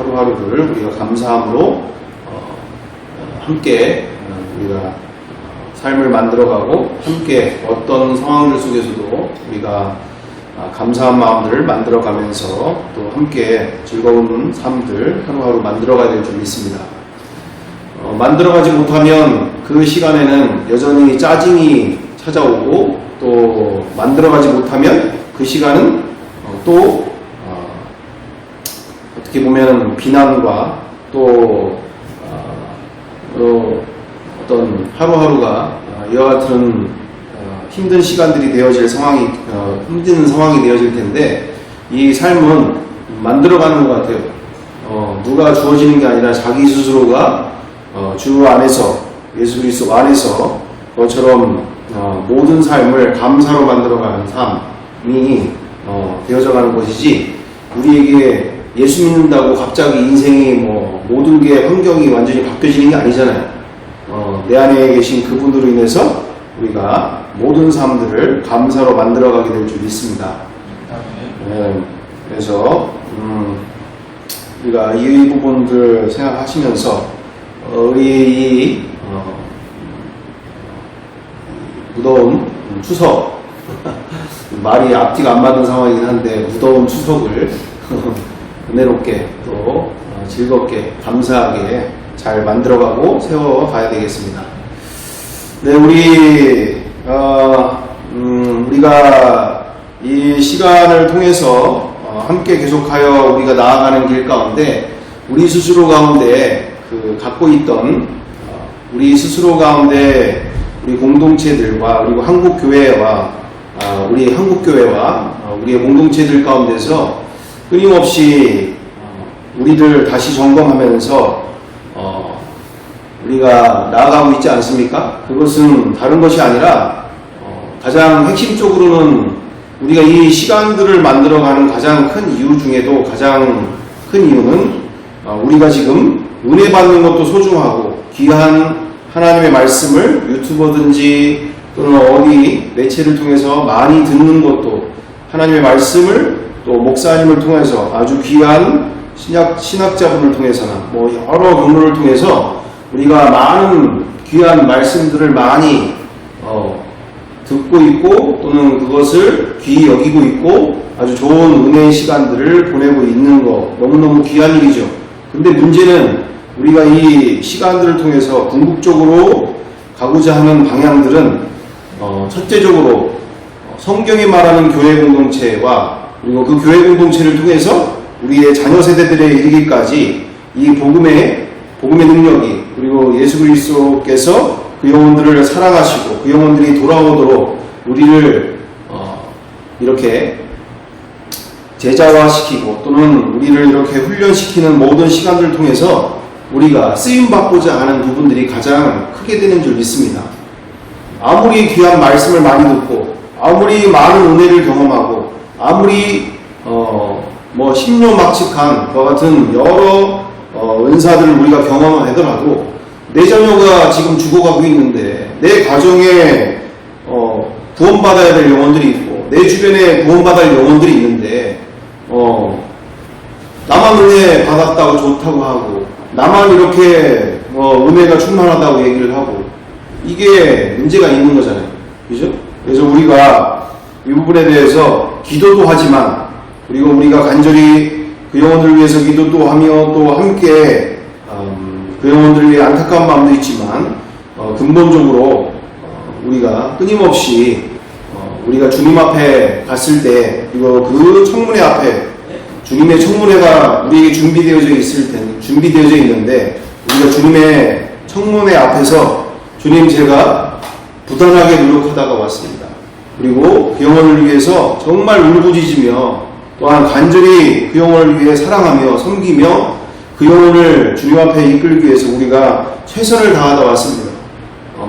하루하루를 우리가 감사함으로 함께 우리가 삶을 만들어가고 함께 어떤 상황들 속에서도 우리가 감사한 마음들을 만들어가면서 또 함께 즐거운 삶들 하루하루 만들어가야 될 줄 믿습니다. 만들어가지 못하면 그 시간에는 여전히 짜증이 찾아오고 또 만들어가지 못하면 그 시간은 또 어떻게 보면 비난과 또 어떤 하루하루가 이와 같은 힘든 시간들이 되어질 상황이 힘든 상황이 되어질 텐데 이 삶은 만들어가는 것 같아요. 누가 주어지는 게 아니라 자기 스스로가 주 안에서 예수 그리스도 안에서 그것처럼 모든 삶을 감사로 만들어가는 삶이 되어져가는 것이지 우리에게 예수 믿는다고 갑자기 인생이 모든 게 환경이 완전히 바뀌어지는 게 아니잖아요. 내 안에 계신 그분으로 인해서 우리가 모든 삶들을 감사로 만들어가게 될 줄 믿습니다. 그래서 우리가 이 부분들 생각하시면서 우리 이 무더운 추석 말이 앞뒤가 안 맞는 상황이긴 한데 무더운 추석을 은혜롭게 또 즐겁게 감사하게 잘 만들어가고 세워가야 되겠습니다. 네, 우리가 이 시간을 통해서 함께 계속하여 우리가 나아가는 길 가운데 우리 스스로 가운데 갖고 있던 우리 스스로 가운데 우리 공동체들과 그리고 한국교회와 우리의 공동체들 가운데서 끊임없이 우리를 다시 점검하면서 우리가 나아가고 있지 않습니까? 그것은 다른 것이 아니라 가장 핵심적으로는 우리가 이 시간들을 만들어가는 가장 큰 이유 중에도 가장 큰 이유는 우리가 지금 은혜 받는 것도 소중하고 귀한 하나님의 말씀을 유튜버든지 또는 어디 매체를 통해서 많이 듣는 것도 하나님의 말씀을 또 목사님을 통해서 아주 귀한 신학자분을 통해서나 여러 경로를 통해서 우리가 많은 귀한 말씀들을 많이 듣고 있고 또는 그것을 귀히 여기고 있고 아주 좋은 은혜의 시간들을 보내고 있는 거 너무너무 귀한 일이죠. 근데 문제는 우리가 이 시간들을 통해서 궁극적으로 가고자 하는 방향들은 첫째적으로 성경이 말하는 교회 공동체와 그리고 그 교회 공동체를 통해서 우리의 자녀 세대들에 이르기까지 이 복음의 능력이 그리고 예수 그리스도께서 그 영혼들을 사랑하시고 그 영혼들이 돌아오도록 우리를 이렇게 제자화시키고 또는 우리를 이렇게 훈련시키는 모든 시간들을 통해서 우리가 쓰임받고자 하는 부분들이 가장 크게 되는 줄 믿습니다. 아무리 귀한 말씀을 많이 듣고 아무리 많은 은혜를 경험하고 아무리 심료막측한 그와 같은 여러 은사들을 우리가 경험하더라도 내 자녀가 지금 죽어가고 있는데 내 가정에 구원받아야 될 영혼들이 있고 내 주변에 구원받아야 할 영혼들이 있는데 나만 은혜 받았다고 좋다고 하고 나만 이렇게 은혜가 충만하다고 얘기를 하고 이게 문제가 있는 거잖아요. 그죠? 그래서 우리가 이 부분에 대해서 기도도 하지만 그리고 우리가 간절히 그 영혼들을 위해서 기도도 하며 또 함께 그 영혼들을 위해 안타까운 마음도 있지만 근본적으로 우리가 끊임없이 우리가 주님 앞에 갔을 때 그리고 그 청문회 앞에 주님의 청문회가 우리에게 준비되어져 있는데 우리가 주님의 청문회 앞에서 주님 제가 부단하게 노력하다가 왔습니다. 그리고 그 영혼을 위해서 정말 울부짖으며 또한 간절히 그 영혼을 위해 사랑하며 섬기며 그 영혼을 주님 앞에 이끌기 위해서 우리가 최선을 다하다 왔습니다.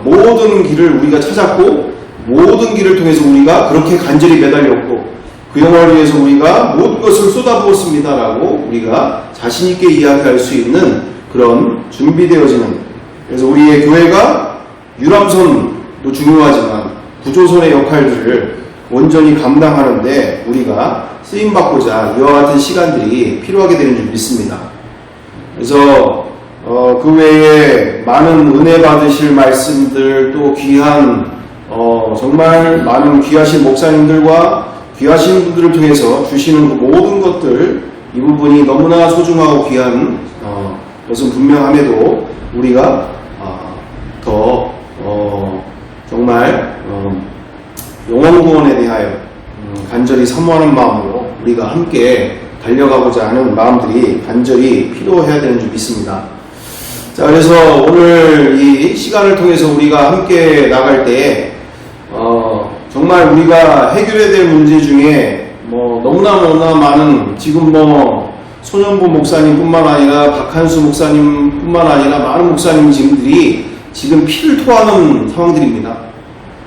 모든 길을 우리가 찾았고 모든 길을 통해서 우리가 그렇게 간절히 매달렸고 그 영혼을 위해서 우리가 모든 것을 쏟아부었습니다라고 우리가 자신있게 이야기할 수 있는 그런 준비되어지는 그래서 우리의 교회가 유람선도 중요하지만 구조선의 역할들을 온전히 감당하는데 우리가 쓰임받고자 이와 같은 시간들이 필요하게 되는 줄 믿습니다. 그래서 그 외에 많은 은혜 받으실 말씀들, 또 귀한 정말 많은 귀하신 목사님들과 귀하신 분들을 통해서 주시는 그 모든 것들, 이 부분이 너무나 소중하고 귀한 것은 분명함에도 우리가 더 정말 영원 구원에 대하여 간절히 사모하는 마음으로 우리가 함께 달려가고자 하는 마음들이 간절히 필요해야 되는 줄 믿습니다. 자, 그래서 오늘 이 시간을 통해서 우리가 함께 나갈 때에 정말 우리가 해결해야 될 문제 중에 너무나 많은, 지금 손현보 목사님뿐만 아니라 박한수 목사님뿐만 아니라 많은 목사님들이 지금 피를 토하는 상황들입니다.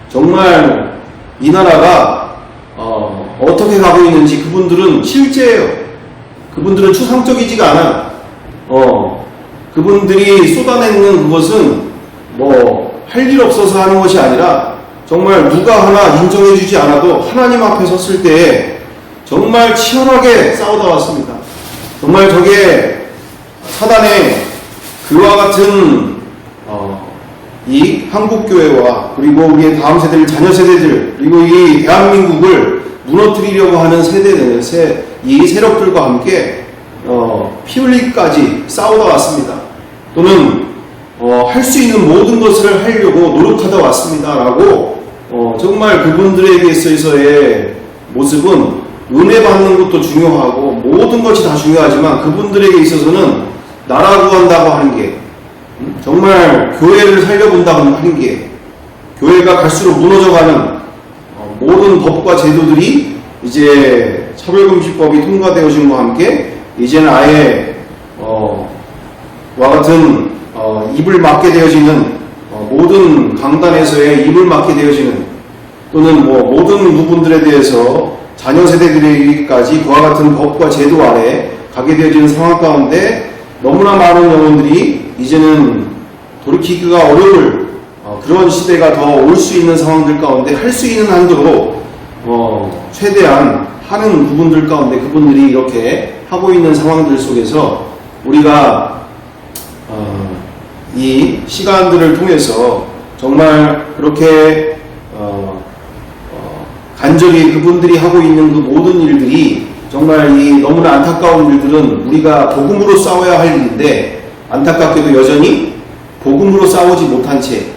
정말 이 나라가 어떻게 가고 있는지 그분들은 실제예요. 그분들은 추상적이지가 않아요. 그분들이 쏟아내는 그것은 할 일 없어서 하는 것이 아니라 정말 누가 하나 인정해주지 않아도 하나님 앞에 섰을 때 정말 치열하게 싸우다 왔습니다. 정말 저게 사단의 그와 같은 이 한국교회와 그리고 우리의 다음 세대들, 자녀 세대들, 그리고 이 대한민국을 무너뜨리려고 하는 이 세력들과 함께 피 흘리기까지 싸우다 왔습니다. 또는 할 수 있는 모든 것을 하려고 노력하다 왔습니다. 라고 정말 그분들에게 있어서의 모습은 은혜 받는 것도 중요하고 모든 것이 다 중요하지만 그분들에게 있어서는 나라 구한다고 하는 게, 정말 교회를 살려본다고 하는 게, 교회가 갈수록 무너져가는 모든 법과 제도들이 이제 차별금지법이 통과되어진 것과 함께 이제는 아예 와 같은 입을 막게 되어지는 모든 강단에서의 입을 막게 되어지는, 또는 모든 부분들에 대해서 자녀 세대들에게까지 그와 같은 법과 제도 아래 가게 되어지는 상황 가운데 너무나 많은 영혼들이 이제는 돌이키기가 어려울 그런 시대가 더 올 수 있는 상황들 가운데 할 수 있는 한도로 최대한 하는 부분들 가운데 그분들이 이렇게 하고 있는 상황들 속에서 우리가 이 시간들을 통해서 정말 그렇게 간절히 그분들이 하고 있는 그 모든 일들이 정말 이 너무나 안타까운 일들은 우리가 복음으로 싸워야 할 일인데 안타깝게도 여전히 복음으로 싸우지 못한 채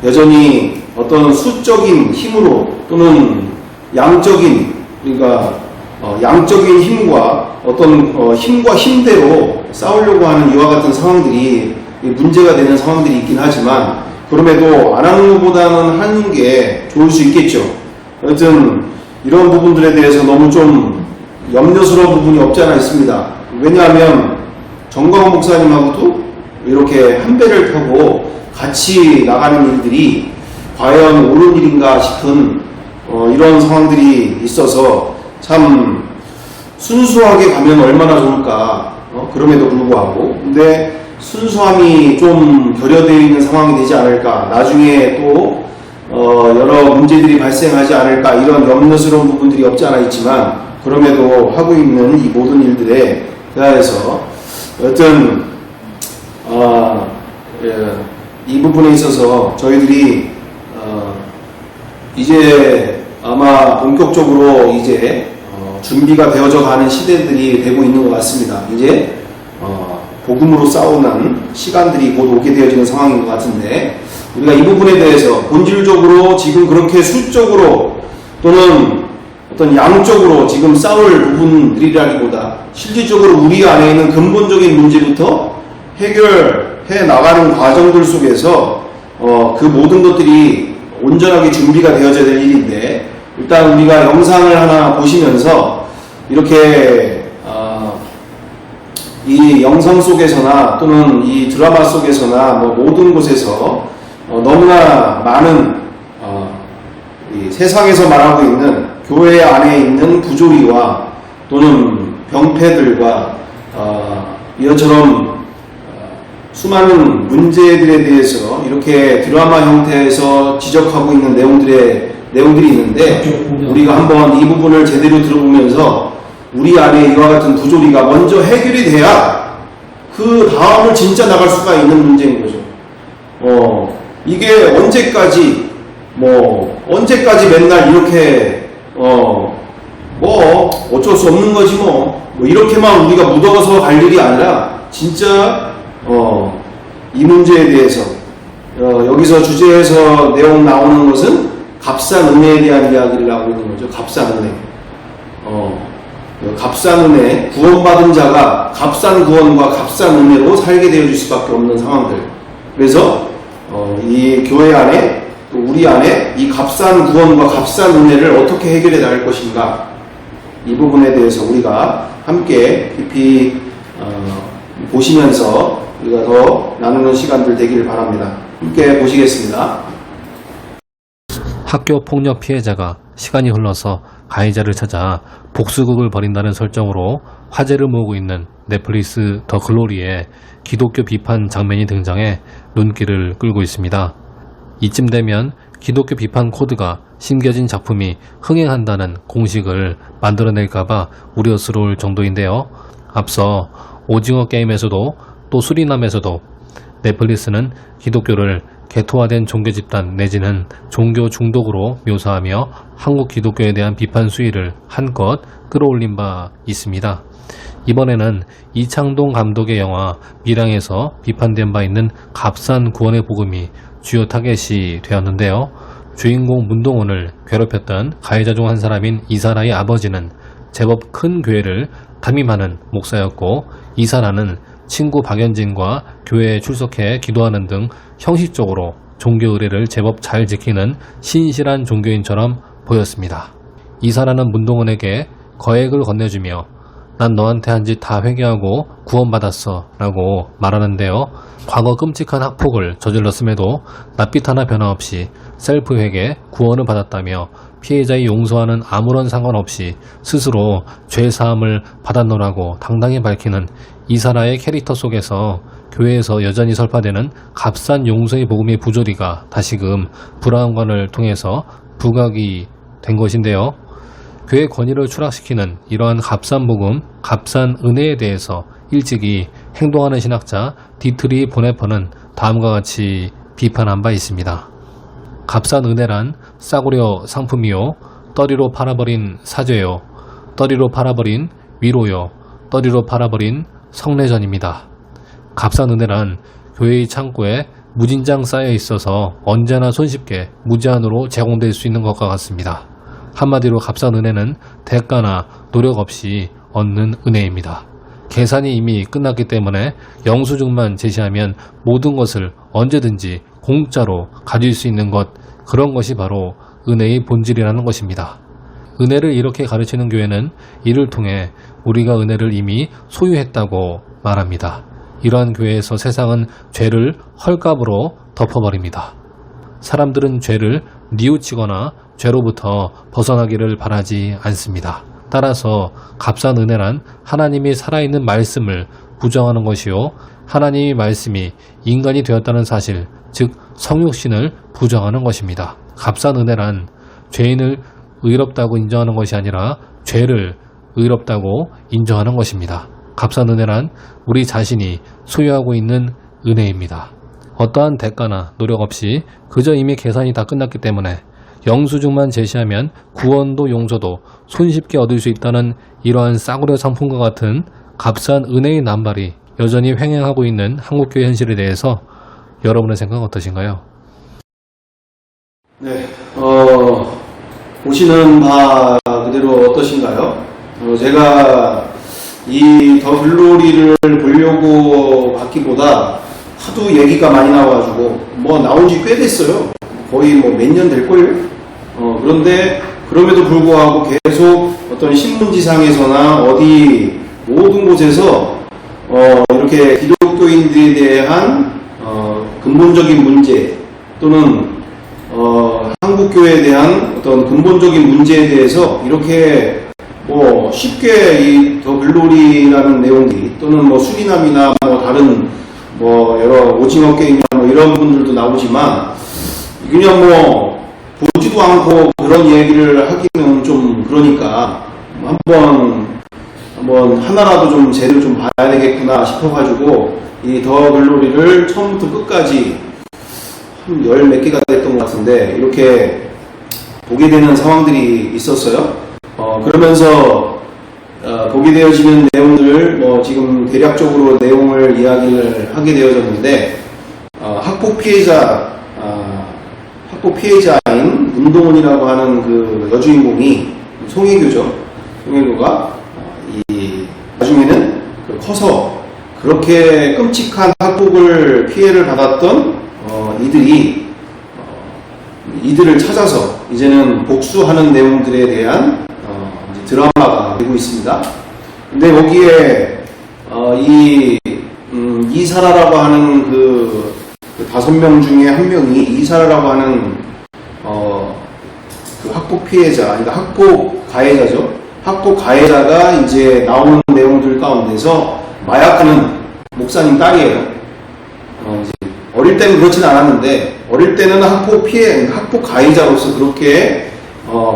여전히 어떤 수적인 힘으로 또는 양적인, 그러니까 양적인 힘과 어떤 힘과 힘대로 싸우려고 하는 이와 같은 상황들이 문제가 되는 상황들이 있긴 하지만, 그럼에도 안 하는 것보다는 하는 게 좋을 수 있겠죠. 여튼 이런 부분들에 대해서 너무 좀 염려스러운 부분이 없지 않아 있습니다. 왜냐하면 정광훈 목사님하고도 이렇게 한 배를 타고 같이 나가는 일들이 과연 옳은 일인가 싶은 이런 상황들이 있어서 참 순수하게 가면 얼마나 좋을까. 그럼에도 불구하고 근데 순수함이 좀 결여되어 있는 상황이 되지 않을까, 나중에 또 여러 문제들이 발생하지 않을까, 이런 염려스러운 부분들이 없지 않아 있지만, 그럼에도 하고 있는 이 모든 일들에 대하여서 여튼 이 부분에 있어서 저희들이 이제 아마 본격적으로 이제 준비가 되어져 가는 시대들이 되고 있는 것 같습니다. 이제 복음으로 싸우는 시간들이 곧 오게 되어지는 상황인 것 같은데, 우리가 이 부분에 대해서 본질적으로 지금 그렇게 수적으로 또는 어떤 양적으로 지금 싸울 부분들이라기보다 실질적으로 우리 안에 있는 근본적인 문제부터 해결해 나가는 과정들 속에서 그 모든 것들이 온전하게 준비가 되어져야 될 일인데, 일단 우리가 영상을 하나 보시면서 이렇게 이 영상 속에서나 또는 이 드라마 속에서나 모든 곳에서 너무나 많은 이 세상에서 말하고 있는 교회 안에 있는 부조리와 또는 병폐들과 이처럼 수많은 문제들에 대해서 이렇게 드라마 형태에서 지적하고 있는 내용들이 있는데, 우리가 한번 이 부분을 제대로 들어보면서 우리 안에 이와 같은 부조리가 먼저 해결이 돼야 그 다음을 진짜 나갈 수가 있는 문제인 거죠. 이게 언제까지 맨날 이렇게 어쩔 수 없는 거지 뭐 이렇게만 우리가 묻어서 갈 일이 아니라 진짜 이 문제에 대해서 여기서 주제에서 내용 나오는 것은 값싼 은혜에 대한 이야기를 하고 있는 거죠. 값싼 은혜. 값싼 은혜, 구원받은 자가 값싼 구원과 값싼 은혜로 살게 되어질 수밖에 없는 상황들. 그래서 이 교회 안에 또 우리 안에 이 값싼 구원과 값싼 은혜를 어떻게 해결해 나갈 것인가, 이 부분에 대해서 우리가 함께 깊이 보시면서 우리가 더 나누는 시간들 되기를 바랍니다. 함께 보시겠습니다. 학교 폭력 피해자가 시간이 흘러서 가해자를 찾아 복수극을 벌인다는 설정으로 화제를 모으고 있는 넷플릭스 더 글로리에 기독교 비판 장면이 등장해 눈길을 끌고 있습니다. 이쯤 되면 기독교 비판 코드가 심겨진 작품이 흥행한다는 공식을 만들어낼까봐 우려스러울 정도인데요. 앞서 오징어 게임에서도 또 수리남에서도 넷플릭스는 기독교를 개토화된 종교 집단 내지는 종교 중독으로 묘사하며 한국 기독교에 대한 비판 수위를 한껏 끌어올린 바 있습니다. 이번에는 이창동 감독의 영화 밀양에서 비판된 바 있는 값싼 구원의 복음이 주요 타겟이 되었는데요. 주인공 문동원을 괴롭혔던 가해자 중 한 사람인 이사라의 아버지는 제법 큰 교회를 담임하는 목사였고, 이사라는 친구 박연진과 교회에 출석해 기도하는 등 형식적으로 종교 의례를 제법 잘 지키는 신실한 종교인처럼 보였습니다. 이사라는 문동원에게 거액을 건네주며 난 너한테 한 짓 다 회개하고 구원받았어 라고 말하는데요. 과거 끔찍한 학폭을 저질렀음에도 낯빛 하나 변화 없이 셀프 회개, 구원을 받았다며 피해자의 용서와는 아무런 상관없이 스스로 죄사함을 받았노라고 당당히 밝히는 이사라의 캐릭터 속에서 교회에서 여전히 설파되는 값싼 용서의 복음의 부조리가 다시금 브라운관을 통해서 부각이 된 것인데요. 교회 권위를 추락시키는 이러한 값싼 복음, 값싼 은혜에 대해서 일찍이 행동하는 신학자 디트리 보네퍼는 다음과 같이 비판한 바 있습니다. 값싼 은혜란 싸구려 상품이요, 떠리로 팔아버린 사죄요, 떠리로 팔아버린 위로요, 떠리로 팔아버린 성례전입니다. 값싼 은혜란 교회의 창고에 무진장 쌓여 있어서 언제나 손쉽게 무제한으로 제공될 수 있는 것과 같습니다. 한마디로 값싼 은혜는 대가나 노력 없이 얻는 은혜입니다. 계산이 이미 끝났기 때문에 영수증만 제시하면 모든 것을 언제든지 공짜로 가질 수 있는 것, 그런 것이 바로 은혜의 본질이라는 것입니다. 은혜를 이렇게 가르치는 교회는 이를 통해 우리가 은혜를 이미 소유했다고 말합니다. 이러한 교회에서 세상은 죄를 헐값으로 덮어버립니다. 사람들은 죄를 뉘우치거나 죄로부터 벗어나기를 바라지 않습니다. 따라서 값싼 은혜란 하나님이 살아있는 말씀을 부정하는 것이요, 하나님의 말씀이 인간이 되었다는 사실, 즉 성육신을 부정하는 것입니다. 값싼 은혜란 죄인을 의롭다고 인정하는 것이 아니라 죄를 의롭다고 인정하는 것입니다. 값싼 은혜란 우리 자신이 소유하고 있는 은혜입니다. 어떠한 대가나 노력 없이 그저 이미 계산이 다 끝났기 때문에 영수증만 제시하면 구원도 용서도 손쉽게 얻을 수 있다는 이러한 싸구려 상품과 같은 값싼 은혜의 남발이 여전히 횡행하고 있는 한국교회 현실에 대해서 여러분의 생각은 어떠신가요? 네, 보시는 바 그대로 어떠신가요? 제가 이 더 글로리를 보려고 받기보다 하도 얘기가 많이 나와가지고 나온 지 꽤 됐어요. 거의 몇 년 될걸요? 그런데 그럼에도 불구하고 계속 어떤 신문지상에서나 어디 모든 곳에서 이렇게 기독교인들에 대한 근본적인 문제 또는 한국교회에 대한 어떤 근본적인 문제에 대해서 이렇게 쉽게 이 더 글로리라는 내용들이 또는 수리남이나 다른 여러 오징어 게임이나 이런 분들도 나오지만 그냥 보지도 않고 그런 얘기를 하기는 좀 그러니까 한번 한번 하나라도 좀 제대로 좀 봐야 되겠구나 싶어가지고 이 더 글로리를 처음부터 끝까지 한 열 몇 개가 됐던 것 같은데 이렇게 보게 되는 상황들이 있었어요. 그러면서 보게 되어지는 내용들 지금 대략적으로 내용을 이야기를 하게 되어졌는데 학폭 피해자인 문동은이라고 하는 그 여주인공이 송혜교죠. 송혜교가 나중에는 커서 그렇게 끔찍한 학폭을 피해를 받았던 이들을 찾아서 이제는 복수하는 내용들에 대한 드라마가 되고 있습니다. 근데 거기에 이사라라고 하는 그 5명 중에 한 명이 이사라라고 하는 그 학폭 피해자, 그러니까 학폭 가해자죠. 학폭 가해자가 이제 나오는 내용들 가운데서 마약하는 목사님 딸이에요. 이제 어릴 때는 그렇진 않았는데 어릴 때는 학폭 가해자로서 그렇게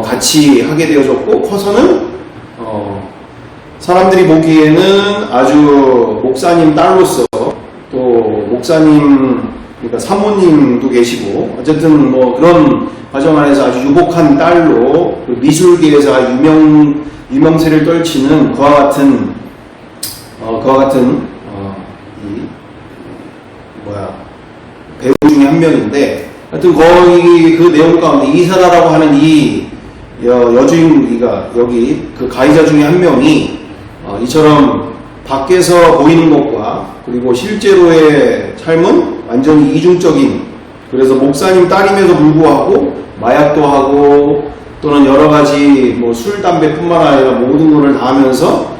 같이 하게 되어졌고 커서는 사람들이 보기에는 아주 목사님 딸로서 또 목사님 그러니까 사모님도 계시고 어쨌든 뭐 그런 과정 안에서 아주 유복한 딸로 그 미술계에서 유명세를 떨치는 그와 같은 배우 중에 한 명인데 하여튼 거의 그 내용 가운데 이사라라고 하는 이 여주인공이가 여기 그 가해자 중에 한 명이 이처럼 밖에서 보이는 것과 그리고 실제로의 삶은 완전히 이중적인 그래서 목사님 딸임에도 불구하고 마약도 하고 또는 여러 가지 뭐 술, 담배뿐만 아니라 모든 것을 다 하면서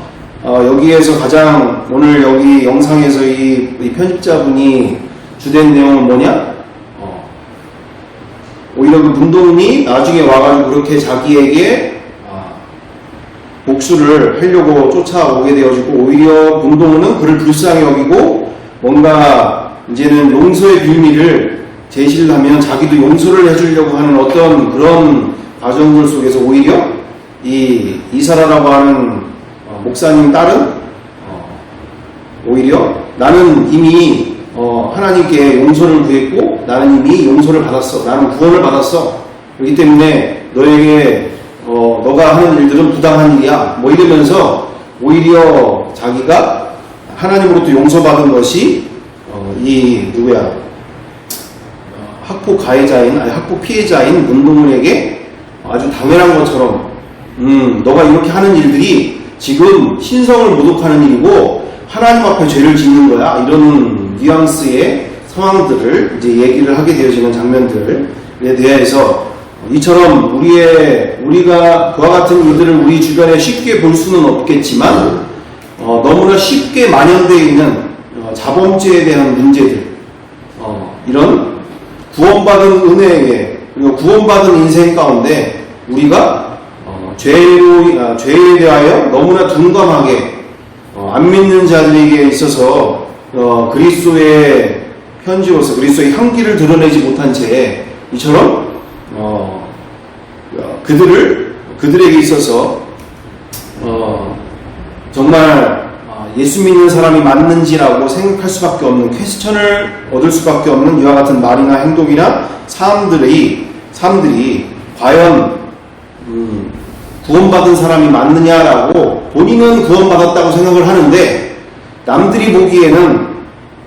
여기에서 가장 오늘 여기 영상에서 이 편집자분이 주된 내용은 뭐냐? 오히려 그 문동은이 나중에 와가지고 그렇게 자기에게 복수를 하려고 쫓아오게 되어지고 오히려 문동은은 그를 불쌍히 여기고 뭔가 이제는 용서의 빌미를 제시를 하면 자기도 용서를 해주려고 하는 어떤 그런 과정들 속에서 오히려 이사라라고 하는 목사님 딸은 오히려 나는 이미 하나님께 용서를 구했고 나는 이미 용서를 받았어. 나는 구원을 받았어. 그렇기 때문에 너에게 너가 하는 일들은 부당한 일이야. 뭐 이러면서 오히려 자기가 하나님으로부터 용서받은 것이 학폭 가해자인 학폭 피해자인 문동은에게 아주 당연한 것처럼 너가 이렇게 하는 일들이 지금 신성을 모독하는 일이고 하나님 앞에 죄를 짓는 거야. 이런 뉘앙스의 상황들을 이제 얘기를 하게 되어지는 장면들에 대해서 이처럼 우리가 그와 같은 이들을 우리 주변에 쉽게 볼 수는 없겠지만 너무나 쉽게 만연되어 있는 자범죄에 대한 문제들 이런 구원받은 은혜에 그리고 구원받은 인생 가운데 우리가 죄에 대하여 너무나 둔감하게 안 믿는 자들에게 있어서 그리스도의 편지로서 그리스도의 향기를 드러내지 못한 채 이처럼 그들에게 있어서 정말 예수 믿는 사람이 맞는지라고 생각할 수밖에 없는 퀘스천을 얻을 수밖에 없는 이와 같은 말이나 행동이나 사람들이 과연 구원받은 사람이 맞느냐라고 본인은 구원받았다고 생각을 하는데 남들이 보기에는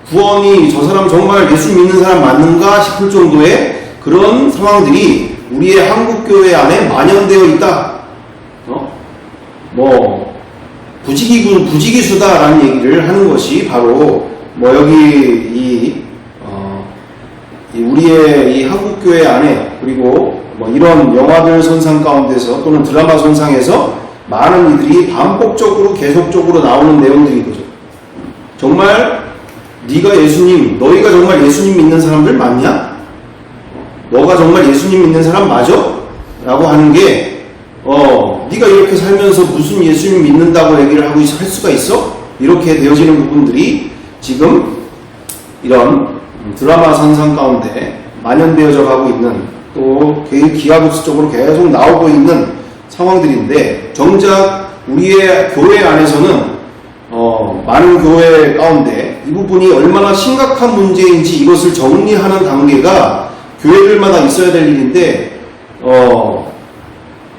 구원이 저 사람 정말 예수 믿는 사람 맞는가 싶을 정도의 그런 상황들이 우리의 한국교회 안에 만연되어 있다. 부지기수다라는 얘기를 하는 것이 바로 여기 우리의 이 한국교회 안에 그리고 이런 영화들 선상 가운데서 또는 드라마 선상에서 많은 이들이 반복적으로 계속적으로 나오는 내용들인 거죠. 정말 너희가 정말 예수님 믿는 사람들 맞냐? 너가 정말 예수님 믿는 사람 맞아? 라고 하는 게 네가 이렇게 살면서 무슨 예수님 믿는다고 얘기를 할 수가 있어? 이렇게 되어지는 부분들이 지금 이런 드라마 선상 가운데 만연되어져 가고 있는 또 기하급수적으로 계속 나오고 있는 상황들인데 정작 우리의 교회 안에서는 많은 교회 가운데 이 부분이 얼마나 심각한 문제인지 이것을 정리하는 단계가 교회들마다 있어야 될 일인데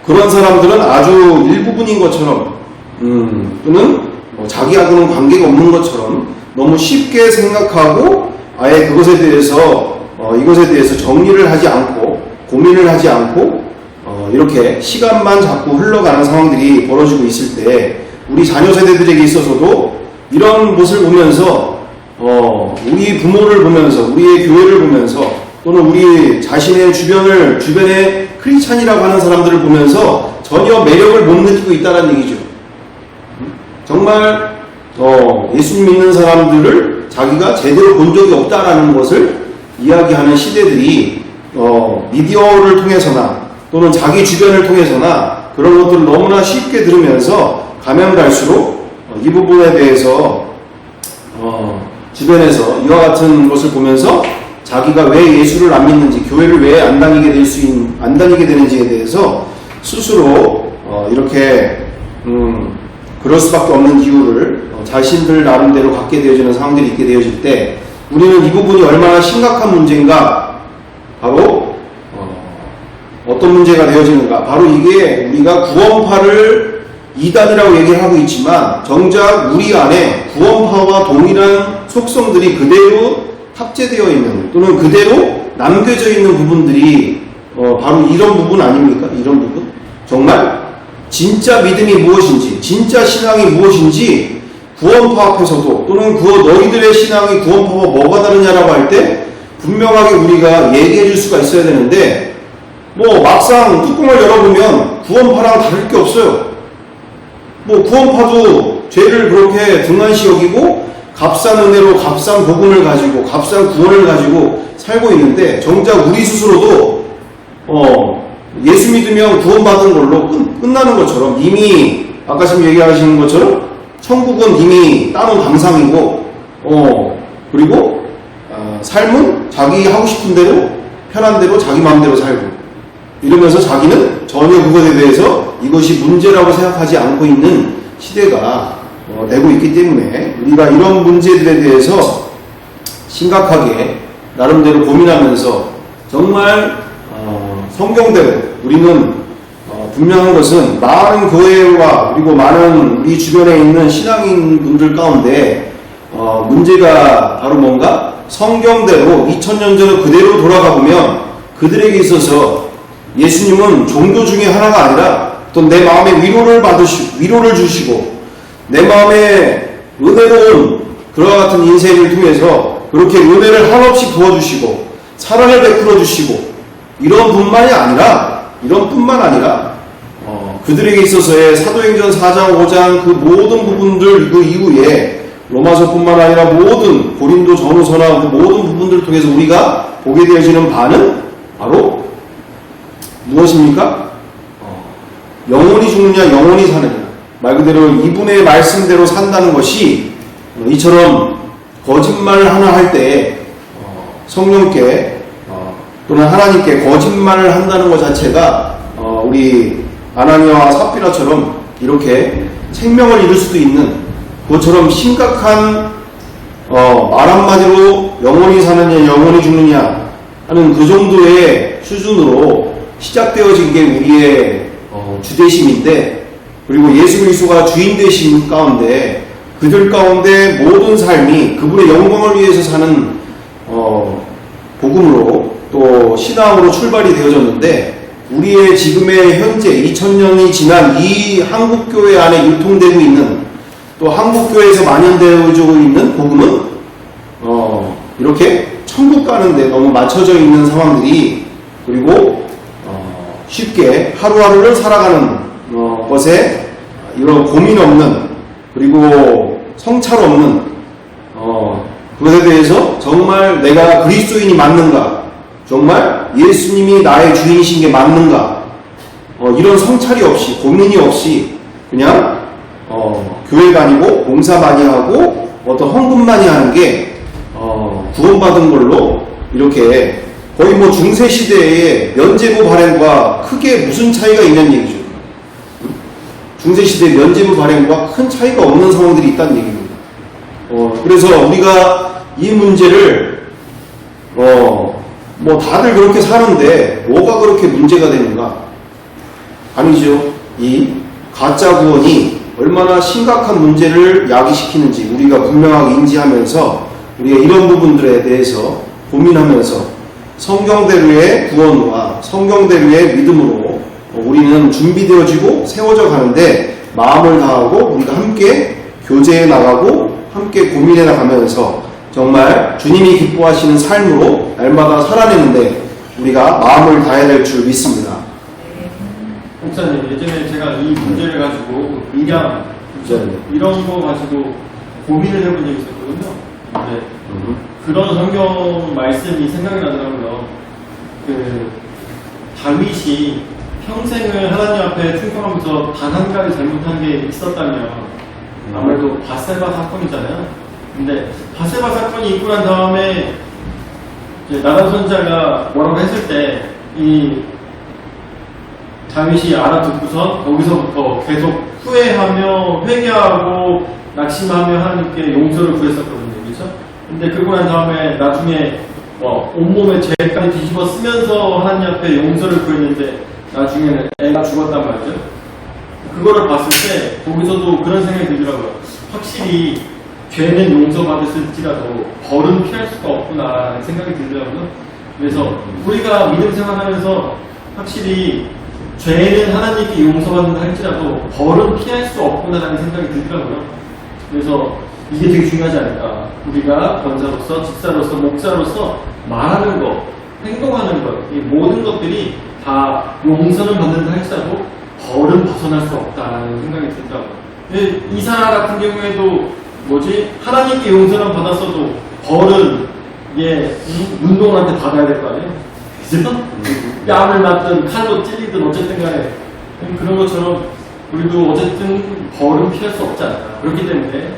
그런 사람들은 아주 일부분인 것처럼 또는 자기하고는 관계가 없는 것처럼 너무 쉽게 생각하고 아예 그것에 대해서 이것에 대해서 정리를 하지 않고 고민을 하지 않고 이렇게 시간만 자꾸 흘러가는 상황들이 벌어지고 있을 때 우리 자녀 세대들에게 있어서도 이런 것을 보면서 우리 부모를 보면서 우리의 교회를 보면서 또는 우리 자신의 주변에 크리스찬이라고 하는 사람들을 보면서 전혀 매력을 못 느끼고 있다는 얘기죠. 정말 예수님 믿는 사람들을 자기가 제대로 본 적이 없다라는 것을 이야기하는 시대들이 미디어를 통해서나 또는 자기 주변을 통해서나 그런 것들을 너무나 쉽게 들으면서 가면 갈수록 이 부분에 대해서 주변에서 이와 같은 것을 보면서 자기가 왜 예수를 안 믿는지, 교회를 왜 안 다니게 되는지에 대해서 스스로 이렇게 그럴 수밖에 없는 이유를 자신들 나름대로 갖게 되어지는 상황들이 있게 되어질 때 우리는 이 부분이 얼마나 심각한 문제인가, 바로 어떤 문제가 되어지는가, 바로 이게 우리가 구원파를 이단이라고 얘기를 하고 있지만 정작 우리 안에 구원파와 동일한 속성들이 그대로 탑재되어 있는 또는 그대로 남겨져 있는 부분들이 바로 이런 부분 아닙니까? 이런 부분? 정말 진짜 믿음이 무엇인지, 진짜 신앙이 무엇인지 구원파 앞에서도 또는 너희들의 신앙이 구원파와 뭐가 다르냐라고 할 때 분명하게 우리가 얘기해 줄 수가 있어야 되는데 막상 뚜껑을 열어보면 구원파랑 다를 게 없어요. 구원파도 죄를 그렇게 등한시 여기고 값싼 은혜로 값싼 복음을 가지고 값싼 구원을 가지고 살고 있는데 정작 우리 스스로도 예수 믿으면 구원받은 걸로 끝나는 것처럼 이미 아까 지금 얘기하시는 것처럼 천국은 이미 따놓은 당상이고 그리고 삶은 자기 하고 싶은 대로 편한 대로 자기 마음대로 살고 이러면서 자기는 전혀 그것에 대해서 이것이 문제라고 생각하지 않고 있는 시대가 되고 있기 때문에 우리가 이런 문제들에 대해서 심각하게 나름대로 고민하면서 정말 성경대로 우리는 분명한 것은 많은 교회와 그리고 많은 우리 주변에 있는 신앙인 분들 가운데 문제가 바로 뭔가 성경대로 2000년 전에 그대로 돌아가 보면 그들에게 있어서 예수님은 종교 중에 하나가 아니라 또 내 마음에 위로를 주시고 내 마음에 은혜로운 그와 같은 인생을 통해서 그렇게 은혜를 한없이 부어주시고 사랑을 베풀어 주시고 이런 뿐만 아니라 그들에게 있어서의 사도행전 4장 5장 그 모든 부분들 그 이후에 로마서뿐만 아니라 모든 고린도 전후서나 그 모든 부분들을 통해서 우리가 보게 되어지는 바는 바로 무엇입니까? 영원히 죽느냐 영원히 사느냐, 말 그대로 이분의 말씀대로 산다는 것이 이처럼 거짓말을 하나 할 때 성령께 또는 하나님께 거짓말을 한다는 것 자체가 우리 아나니아와 삽비라처럼 이렇게 생명을 잃을 수도 있는 그것처럼 심각한 말 한마디로 영원히 사느냐 영원히 죽느냐 하는 그 정도의 수준으로 시작되어진 게 우리의 주되심인데, 그리고 예수 그리스도가 주인 되신 가운데 그들 가운데 모든 삶이 그분의 영광을 위해서 사는 복음으로 또 신앙으로 출발이 되어졌는데, 우리의 지금의 현재 2000년이 지난 이 한국교회 안에 유통되고 있는 또 한국교회에서 만연되어지고 있는 복음은 이렇게 천국 가는데 너무 맞춰져 있는 상황들이, 그리고 쉽게 하루하루를 살아가는 것에 이런 고민 없는 그리고 성찰 없는 그것에 대해서 정말 내가 그리스도인이 맞는가, 정말 예수님이 나의 주인이신 게 맞는가, 이런 성찰이 없이 고민이 없이 그냥 교회 다니고 봉사 많이 하고 어떤 헌금 많이 하는 게 구원받은 걸로 이렇게 거의 중세시대의 면제부 발행과 크게 무슨 차이가 있는 얘기죠. 중세시대 면죄부 발행과 큰 차이가 없는 상황들이 있다는 얘기입니다. 그래서 우리가 이 문제를 뭐 다들 그렇게 사는데 뭐가 그렇게 문제가 되는가? 아니죠. 이 가짜 구원이 얼마나 심각한 문제를 야기시키는지 우리가 분명하게 인지하면서 우리가 이런 부분들에 대해서 고민하면서 성경대로의 구원과 성경대로의 믿음으로 우리는 준비되어지고 세워져 가는데 마음을 다하고 우리가 함께 교제해 나가고 함께 고민해 나가면서 정말 주님이 기뻐하시는 삶으로 날마다 살아내는데 우리가 마음을 다해야 될 줄 믿습니다. 목사님, 예전에 제가 이 문제를 가지고 일양 이런 거 가지고 고민을 해본 적이 있었거든요. 근데 그런 성경 말씀이 생각이 나더라고요. 그 다윗이 평생을 하나님 앞에 충성하면서 단 한 가지 잘못한 게 있었다면 아무래도 바세바 사건이잖아요. 근데 바세바 사건이 있고 난 다음에 이제 나단 선자가 뭐라고 했을 때 이 다윗이 알아듣고서 거기서부터 계속 후회하며 회개하고 낙심하며 하나님께 용서를 구했었거든요. 그렇죠? 근데 그러고 난 다음에 나중에 온몸에 죄까지 뒤집어 쓰면서 하나님 앞에 용서를 구했는데 나중에는 애가 죽었단 말이죠. 그거를 봤을 때 거기서도 그런 생각이 들더라고요. 확실히 죄는 용서받을지라도 벌은 피할 수가 없구나라는 생각이 들더라고요. 그래서 우리가 믿음 생활하면서 확실히 죄는 하나님께 용서받는다 할지라도 벌은 피할 수 없구나라는 생각이 들더라고요. 그래서 이게 되게 중요하지 않을까. 우리가 권사로서, 집사로서, 목사로서 말하는 것, 행동하는 것, 이 모든 것들이 다 용서는 받는다 할지라도 벌은 벗어날 수 없다는 생각이 든다고요. 이사 같은 경우에도 하나님께 용서는 받았어도 벌은 운동한테 받아야 될 거 아니에요? 그죠? 뺨을 맞든 칼로 찔리든 어쨌든 간에 그런 것처럼 우리도 어쨌든 벌은 피할 수 없지 않나. 그렇기 때문에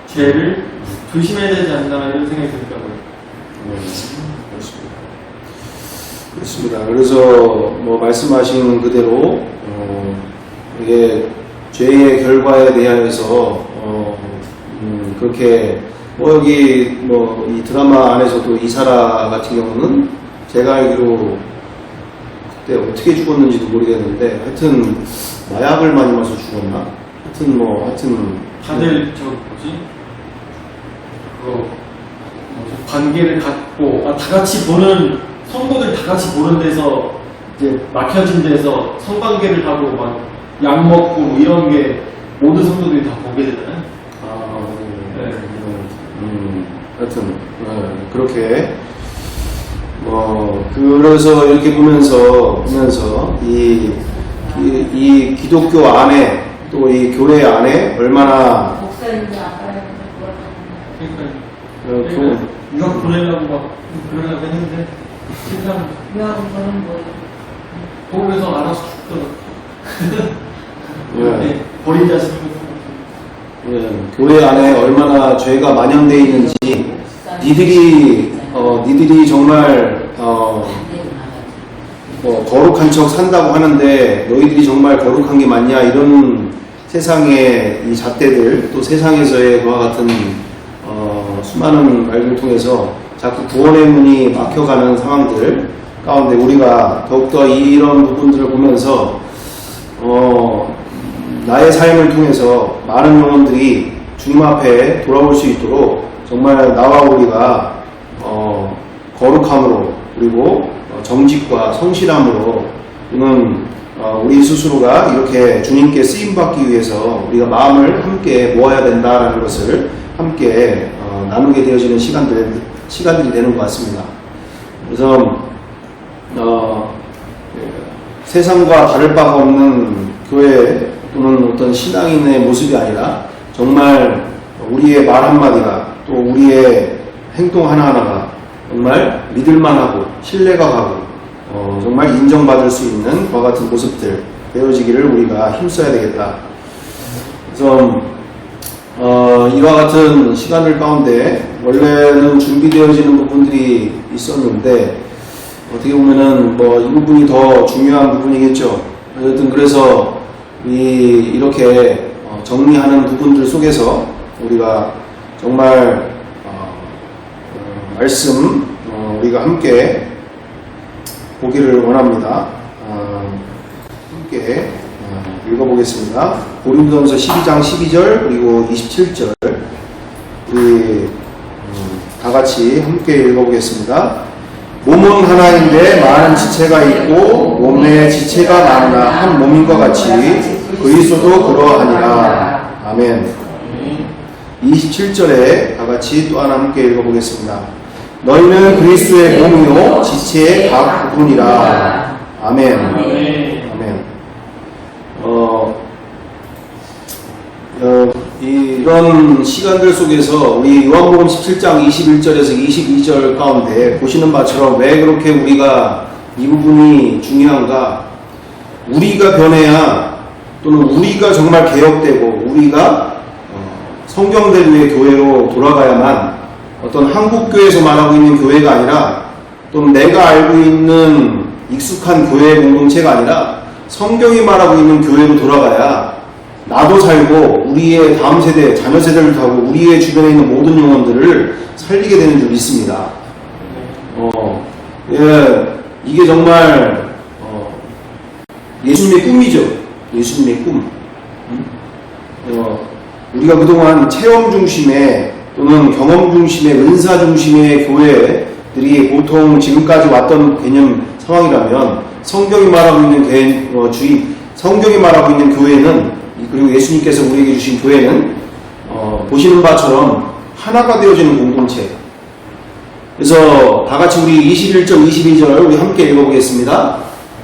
죄를 조심해야 되지 않나 이런 생각이 들더라고요. 그렇습니다. 그래서 뭐 말씀하신 그대로 이게 죄의 결과에 대하여서 그렇게 여기 이 드라마 안에서도 이사라 같은 경우는 제가 알기로 그때 어떻게 죽었는지도 모르겠는데 하여튼 마약을 많이 마셔서 죽었나? 하여튼 다들 관계를 갖고 다 같이 보는 성도들 다 같이 보는 데서 이제 막혀진 데서 성관계를 하고 막 약 먹고 이런 게 모든 성도들이 다 보게 되잖아요. 하여튼 그렇게 그래서 이렇게 보면서 이 기독교 안에 또 이 교회 안에 얼마나 목사님이 아빠를 그러니까 유학 보내려고 막 그러려고 했는데 실패한 유학은 거는 뭐예요? 거기서 알아서 죽더라고. 버린 자식을 교회 안에 얼마나 죄가 만연되어 있는지 니들이 정말 거룩한 척 산다고 하는데 너희들이 정말 거룩한 게 맞냐 이런 세상의 이 잣대들 또 세상에서의 그와 같은 수많은 말들을 통해서 자꾸 구원의 문이 막혀가는 상황들 가운데 우리가 더욱더 이런 부분들을 보면서 나의 삶을 통해서 많은 영혼들이 주님 앞에 돌아올 수 있도록 정말 나와 우리가 거룩함으로 그리고 정직과 성실함으로 우리 스스로가 이렇게 주님께 쓰임받기 위해서 우리가 마음을 함께 모아야 된다는 것을 함께 나누게 되어지는 시간들이 되는 것 같습니다. 그래서 세상과 다를 바가 없는 교회 또는 어떤 신앙인의 모습이 아니라 정말 우리의 말 한마디가 또 우리의 행동 하나하나가 정말 믿을만하고 신뢰가 가고 정말 인정받을 수 있는 그와 같은 모습들 되어지기를 우리가 힘써야 되겠다. 그래서 이와 같은 시간들 가운데 원래는 준비되어지는 부분들이 있었는데 어떻게 보면은 이 부분이 더 중요한 부분이겠죠. 어쨌든 그래서 이렇게 정리하는 부분들 속에서 우리가 정말 말씀 우리가 함께 보기를 원합니다. 함께 읽어보겠습니다. 고린도전서 12장 12절 그리고 27절 우리 다 같이 함께 읽어보겠습니다. 몸은 하나인데 많은 지체가 있고 몸에 지체가 많으나 한 몸인 것 같이 그리스도도 그러하니라. 아멘. 27절에 다 같이 또 하나 함께 읽어보겠습니다. 너희는 그리스도의 몸이요 지체의 각 부분이라. 아멘. 아멘. 이런 시간들 속에서 우리 요한복음 17장 21절에서 22절 가운데 보시는 바처럼 왜 그렇게 우리가 이 부분이 중요한가? 우리가 변해야 또는 우리가 정말 개혁되고 우리가 성경대로의 교회로 돌아가야만 어떤 한국교회에서 말하고 있는 교회가 아니라 또는 내가 알고 있는 익숙한 교회 공동체가 아니라 성경이 말하고 있는 교회로 돌아가야 나도 살고 우리의 다음 세대, 자녀 세대를 타고 우리의 주변에 있는 모든 영혼들을 살리게 되는 줄 믿습니다. 이게 정말 예수님의 꿈이죠. 예수님의 꿈. 우리가 그동안 체험 중심의 또는 경험 중심의 은사 중심의 교회들이 보통 지금까지 왔던 개념 상황이라면 성경이 말하고 있는 성경이 말하고 있는 교회는 그리고 예수님께서 우리에게 주신 교회는 보시는 바처럼 하나가 되어지는 공동체. 그래서 다 같이 우리 21절, 22절 우리 함께 읽어보겠습니다.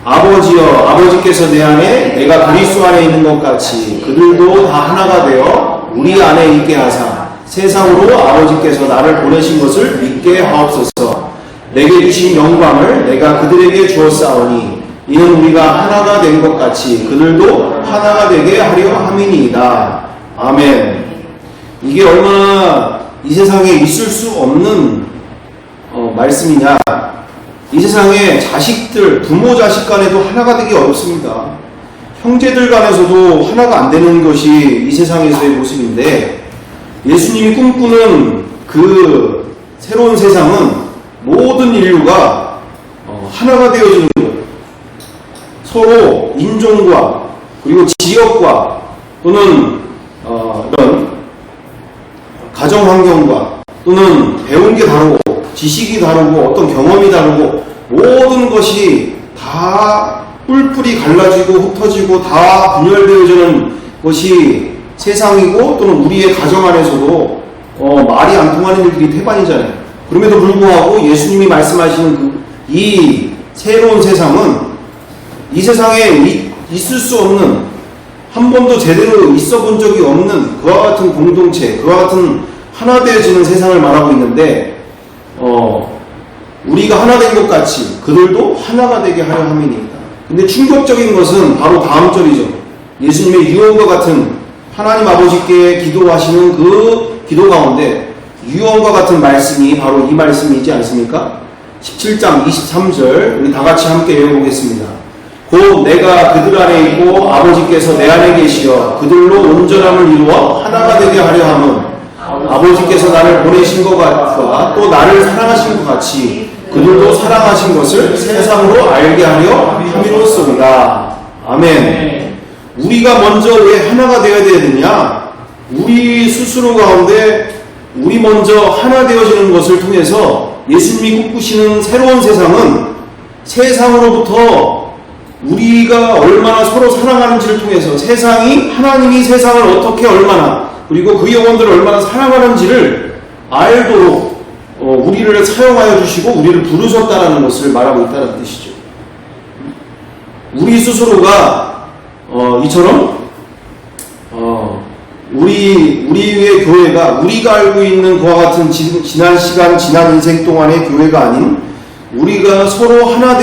아버지여, 아버지께서 내 안에 내가 그리스도 안에 있는 것 같이 그들도 다 하나가 되어 우리 안에 있게 하사 세상으로 아버지께서 나를 보내신 것을 믿게 하옵소서. 내게 주신 영광을 내가 그들에게 주었사오니 이는 우리가 하나가 된 것 같이 그들도 하나가 되게 하려 함이니이다. 아멘. 이게 얼마나 이 세상에 있을 수 없는 말씀이냐. 이 세상에 자식들, 부모 자식 간에도 하나가 되기 어렵습니다. 형제들 간에서도 하나가 안 되는 것이 이 세상에서의 모습인데 예수님이 꿈꾸는 그 새로운 세상은 모든 인류가 하나가 되어지는 거예요. 서로 인종과 그리고 지역과 또는 이런 가정 환경과 또는 배운 게 다르고 지식이 다르고 어떤 경험이 다르고 모든 것이 다 뿔뿔이 갈라지고 흩어지고 다 분열되어지는 것이 세상이고 또는 우리의 가정 안에서도 말이 안 통하는 일들이 태반이잖아요. 그럼에도 불구하고 예수님이 말씀하시는 이 새로운 세상은 이 세상에 있을 수 없는 한 번도 제대로 있어 본 적이 없는 그와 같은 공동체, 그와 같은 하나 되어지는 세상을 말하고 있는데 우리가 하나 된 것 같이 그들도 하나가 되게 하려 함이니이다. 근데 충격적인 것은 바로 다음 절이죠. 예수님의 유언과 같은 하나님 아버지께 기도하시는 그 기도 가운데 유언과 같은 말씀이 바로 이 말씀이지 않습니까? 17장 23절 우리 다 같이 함께 읽어보겠습니다. 곧 내가 그들 안에 있고 아버지께서 내 안에 계시어 그들로 온전함을 이루어 하나가 되게 하려 함은 아버지께서 나를 보내신 것 같과 또 나를 사랑하신 것 같이 그들도 사랑하신 것을 세상으로 알게 하려 함이로소이다. 아멘. 우리가 먼저 왜 하나가 되어야 되느냐? 우리 스스로 가운데 우리 먼저 하나 되어지는 것을 통해서 예수님이 꿈꾸시는 새로운 세상은 세상으로부터 우리가 얼마나 서로 사랑하는지를 통해서 세상이 하나님이 세상을 어떻게 얼마나 그리고 그 영혼들을 얼마나 사랑하는지를 알도록 우리를 사용하여 주시고 우리를 부르셨다는 것을 말하고 있다는 뜻이죠. 우리 스스로가 이처럼 우리의 교회가 우리가 알고 있는 그와 같은 지난 시간 지난 인생 동안의 교회가 아닌 우리가 서로 하나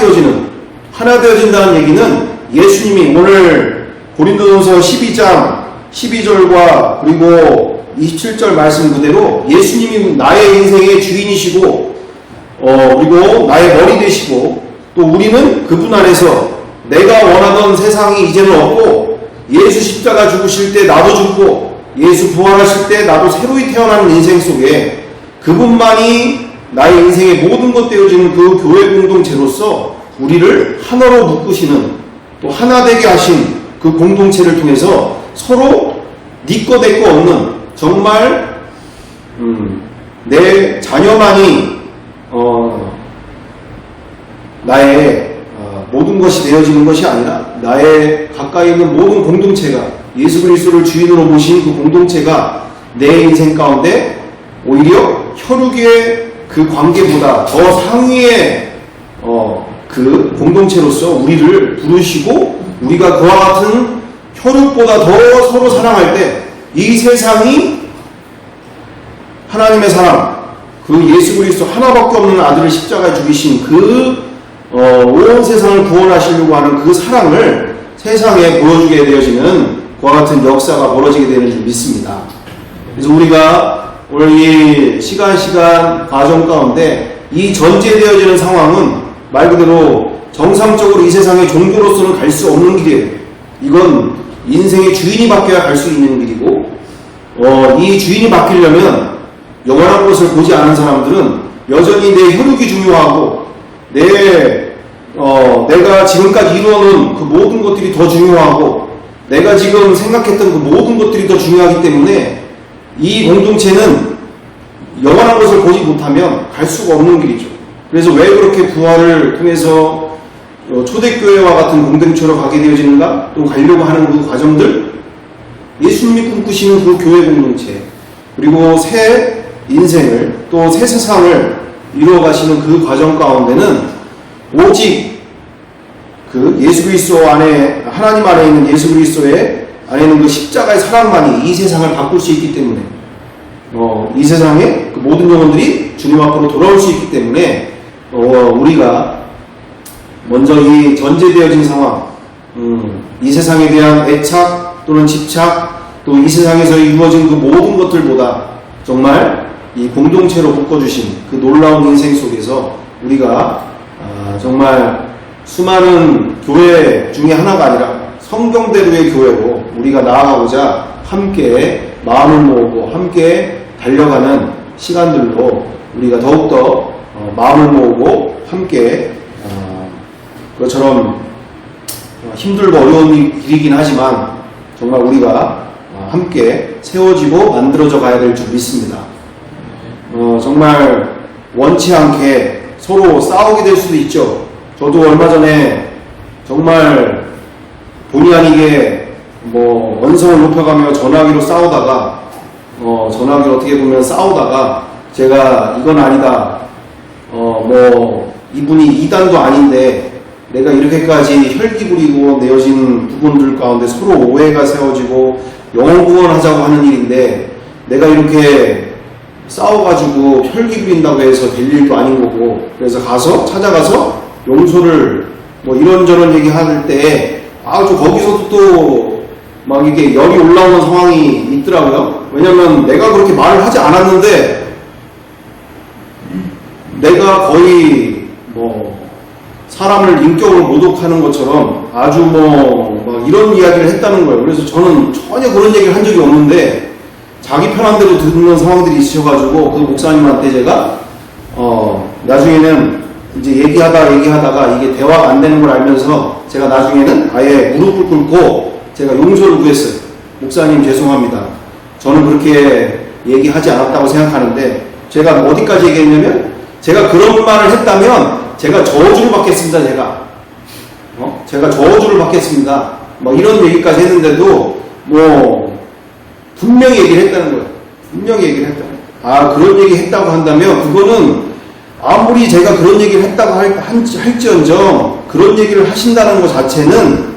되어진다는 얘기는 예수님이 오늘 고린도전서 12장 12절과 그리고 27절 말씀 그대로 예수님이 나의 인생의 주인이시고 그리고 나의 머리 되시고 또 우리는 그분 안에서 내가 원하던 세상이 이제는 없고 예수 십자가 죽으실 때 나도 죽고 예수 부활하실 때 나도 새로이 태어나는 인생 속에 그분만이 나의 인생의 모든 것 되어지는 그 교회 공동체로서 우리를 하나로 묶으시는 또 하나 되게 하신 그 공동체를 통해서 서로 네 거 내 거 없는 정말 내 자녀만이 나의 모든 것이 되어지는 것이 아니라 나의 가까이 있는 모든 공동체가 예수 그리스도를 주인으로 모신 그 공동체가 내 인생 가운데 오히려 혈육의 그 관계보다 더 상위의 그 공동체로서 우리를 부르시고 우리가 그와 같은 혈육보다 더 서로 사랑할 때 이 세상이 하나님의 사랑, 그 예수 그리스도 하나밖에 없는 아들을 십자가에 죽이신 그 온 세상을 구원하시려고 하는 그 사랑을 세상에 보여주게 되어지는 그와 같은 역사가 벌어지게 되는 줄 믿습니다. 그래서 우리가 오늘 이 시간 과정 가운데 이 전제되어지는 상황은 말 그대로 정상적으로 이 세상의 종교로서는 갈 수 없는 길이에요. 이건 인생의 주인이 바뀌어야 갈 수 있는 길이고 이 주인이 바뀌려면 영원한 것을 보지 않은 사람들은 여전히 내 혈육이 중요하고 내가 지금까지 이루어놓은 그 모든 것들이 더 중요하고 내가 지금 생각했던 그 모든 것들이 더 중요하기 때문에 이 공동체는 영원한 것을 보지 못하면 갈 수가 없는 길이죠. 그래서 왜 그렇게 부활을 통해서 초대교회와 같은 공동체로 가게 되어지는가? 또 가려고 하는 그 과정들, 예수님이 꿈꾸시는 그 교회 공동체, 그리고 새 인생을 또 새 세상을 이루어가시는 그 과정 가운데는 오직 그 예수 그리스도 안에, 하나님 안에 있는 예수 그리스도의 안에 있는 그 십자가의 사랑만이 이 세상을 바꿀 수 있기 때문에 이 세상의 그 모든 영혼들이 주님 앞으로 돌아올 수 있기 때문에 우리가 먼저 이 전제되어진 상황, 이 세상에 대한 애착 또는 집착, 또 이 세상에서 이루어진 그 모든 것들보다 정말 이 공동체로 묶어주신 그 놀라운 인생 속에서 우리가 정말 수많은 교회 중에 하나가 아니라 성경대로의 교회로 우리가 나아가고자 함께 마음을 모으고 함께 달려가는 시간들로 우리가 더욱더 마음을 모으고 함께 그것처럼 힘들고 어려운 길이긴 하지만 정말 우리가 함께 세워지고 만들어져 가야 될 줄 믿습니다. 정말 원치 않게 서로 싸우게 될 수도 있죠. 저도 얼마 전에 정말 본의 아니게 원성을 높여가며 전화기로 싸우다가 전화기로 어떻게 보면 싸우다가 제가 이건 아니다. 이분이 이단도 아닌데 내가 이렇게까지 혈기 부리고 내어진 부분들 가운데 서로 오해가 세워지고 영혼 구원하자고 하는 일인데 내가 이렇게 싸워가지고 혈기 부린다고 해서 될 일도 아닌 거고, 그래서 찾아가서 용서를 이런저런 얘기할 때 아주 거기서도 또 막 이게 열이 올라오는 상황이 있더라고요. 왜냐면 내가 그렇게 말을 하지 않았는데 내가 거의 사람을 인격으로 모독하는 것처럼 아주 이런 이야기를 했다는 거예요. 그래서 저는 전혀 그런 얘기를 한 적이 없는데 자기 편한 대로 듣는 상황들이 있으셔가지고 그 목사님한테 제가 나중에는 이제 얘기하다가 이게 대화가 안 되는 걸 알면서 제가 나중에는 아예 무릎을 꿇고 제가 용서를 구했어요. 목사님 죄송합니다. 저는 그렇게 얘기하지 않았다고 생각하는데 제가 어디까지 얘기했냐면 제가 그런 말을 했다면 제가 저주를 받겠습니다. 제가 저주를 받겠습니다. 이런 얘기까지 했는데도 분명히 얘기를 했다는 거예요. 분명히 얘기를 했다. 그런 얘기 했다고 한다면 그거는 아무리 제가 그런 얘기를 했다고 할지언정 그런 얘기를 하신다는 것 자체는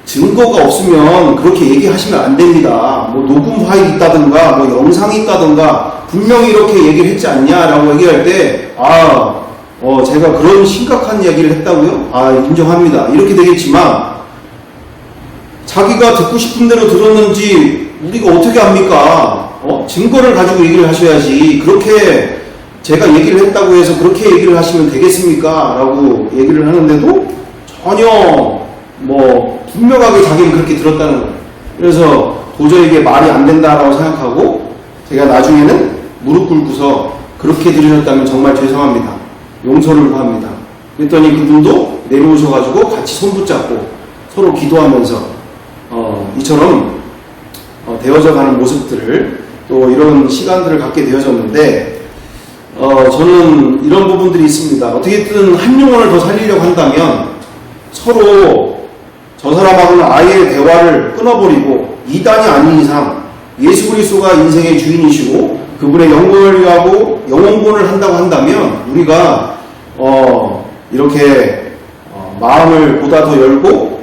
증거가 없으면 그렇게 얘기하시면 안 됩니다. 녹음 파일이 있다든가 영상이 있다든가 분명히 이렇게 얘기를 했지 않냐라고 얘기할 때 제가 그런 심각한 이야기를 했다고요? 인정합니다. 이렇게 되겠지만 자기가 듣고 싶은 대로 들었는지 우리가 어떻게 합니까? 증거를 가지고 얘기를 하셔야지 그렇게 제가 얘기를 했다고 해서 그렇게 얘기를 하시면 되겠습니까? 라고 얘기를 하는데도 전혀 분명하게 자기는 그렇게 들었다는 거예요. 그래서 도저히 이게 말이 안 된다라고 생각하고 제가 나중에는 무릎 꿇고서 그렇게 들으셨다면 정말 죄송합니다. 용서를 구합니다. 그랬더니 그분도 내려오셔가지고 같이 손 붙잡고 서로 기도하면서 이처럼 되어져 가는 모습들을 또 이런 시간들을 갖게 되어졌는데 저는 이런 부분들이 있습니다. 어떻게든 한 영혼을 더 살리려고 한다면 서로 저 사람하고는 아예 대화를 끊어버리고 이단이 아닌 이상 예수 그리스도가 인생의 주인이시고 그분의 영광을 위하고 영혼구원을 한다고 한다면 우리가 이렇게 마음을 보다 더 열고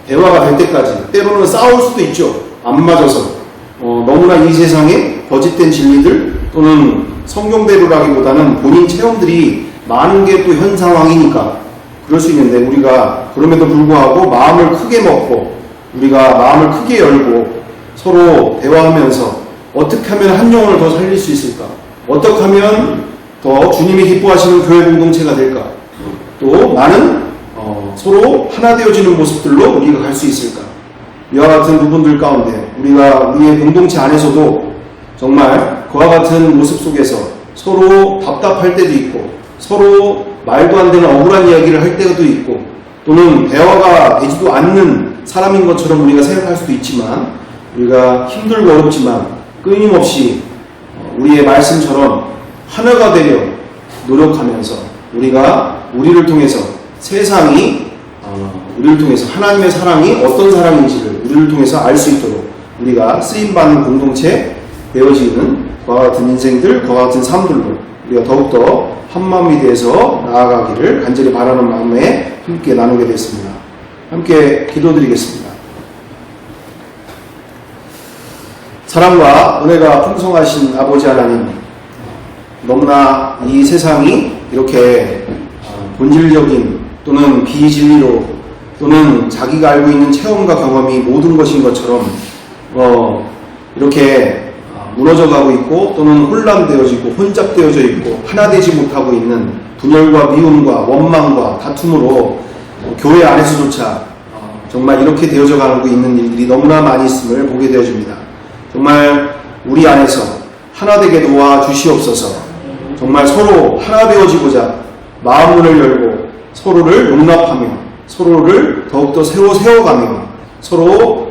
대화가 될 때까지 때로는 싸울 수도 있죠. 안 맞아서 너무나 이 세상에 거짓된 진리들 또는 성경대로라기보다는 본인 체험들이 많은 게 또 현 상황이니까 그럴 수 있는데 우리가 그럼에도 불구하고 마음을 크게 먹고 우리가 마음을 크게 열고 서로 대화하면서 어떻게 하면 한 영혼을 더 살릴 수 있을까? 어떻게 하면 더 주님이 기뻐하시는 교회 공동체가 될까? 또 많은 서로 하나 되어지는 모습들로 우리가 갈 수 있을까? 이와 같은 부분들 가운데 우리가 우리의 공동체 안에서도 정말 그와 같은 모습 속에서 서로 답답할 때도 있고 서로 말도 안 되는 억울한 이야기를 할 때도 있고 또는 대화가 되지도 않는 사람인 것처럼 우리가 생각할 수도 있지만 우리가 힘들고 어렵지만 끊임없이 우리의 말씀처럼 하나가 되려 노력하면서 우리가 우리를 통해서 세상이 우리를 통해서 하나님의 사랑이 어떤 사랑인지를 우리를 통해서 알 수 있도록 우리가 쓰임받는 공동체 되어지는 그와 같은 인생들, 그와 같은 삶들로 우리가 더욱더 한마음이 돼서 나아가기를 간절히 바라는 마음에 함께 나누게 됐습니다. 함께 기도드리겠습니다. 사랑과 은혜가 풍성하신 아버지 하나님, 너무나 이 세상이 이렇게 본질적인 또는 비진리로 또는 자기가 알고 있는 체험과 경험이 모든 것인 것처럼 이렇게 무너져가고 있고 또는 혼란되어지고 혼잡되어져 있고 하나 되지 못하고 있는 분열과 미움과 원망과 다툼으로 교회 안에서조차 정말 이렇게 되어져 가고 있는 일들이 너무나 많이 있음을 보게 되어집니다. 정말 우리 안에서 하나 되게 도와주시옵소서. 정말 서로 하나 되어지고자 마음문을 열고 서로를 용납하며 서로를 더욱더 세워가며 서로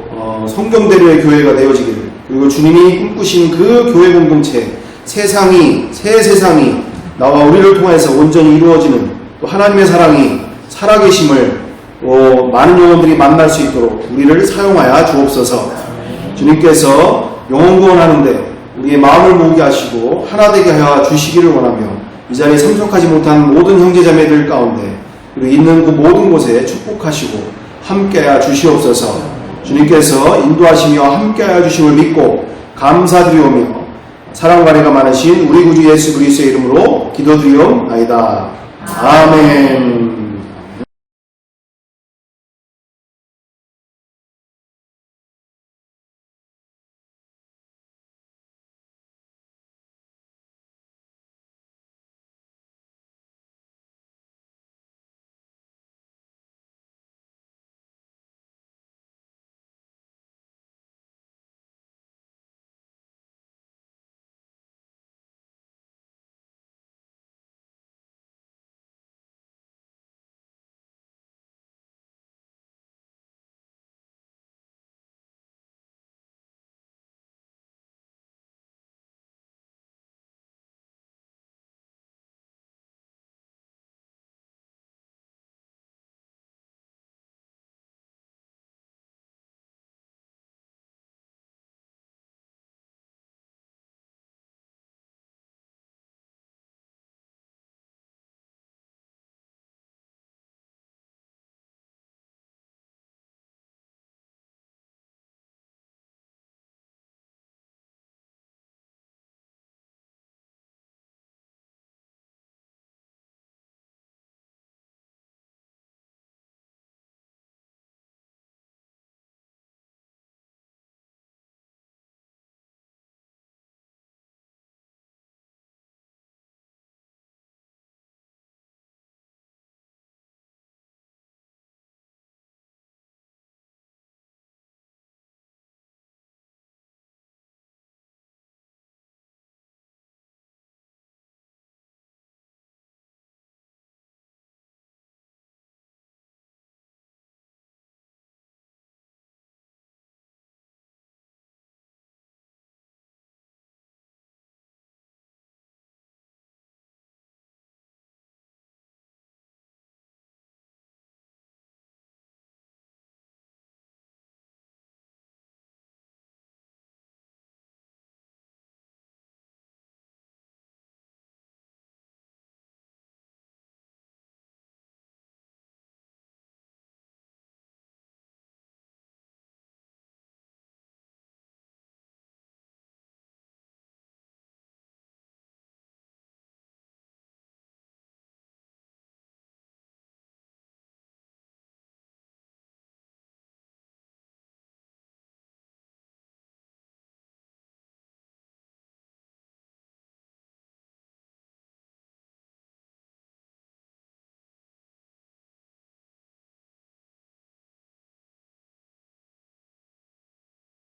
성경대로의 교회가 되어지기를 그리고 주님이 꿈꾸신 그 교회 공동체 새 세상이 나와 우리를 통해서 온전히 이루어지는 또 하나님의 사랑이 살아계심을 또 많은 영혼들이 만날 수 있도록 우리를 사용하여 주옵소서. 주님께서 영혼 구원하는데 우리의 마음을 모으게 하시고 하나 되게 하여 주시기를 원하며 이 자리에 참석하지 못한 모든 형제자매들 가운데 그리고 있는 그 모든 곳에 축복하시고 함께하여 주시옵소서. 주님께서 인도하시며 함께하여 주심을 믿고 감사드리오며 사랑과 은혜가 많으신 우리 구주 예수 그리스도의 이름으로 기도드리옵나이다. 아멘.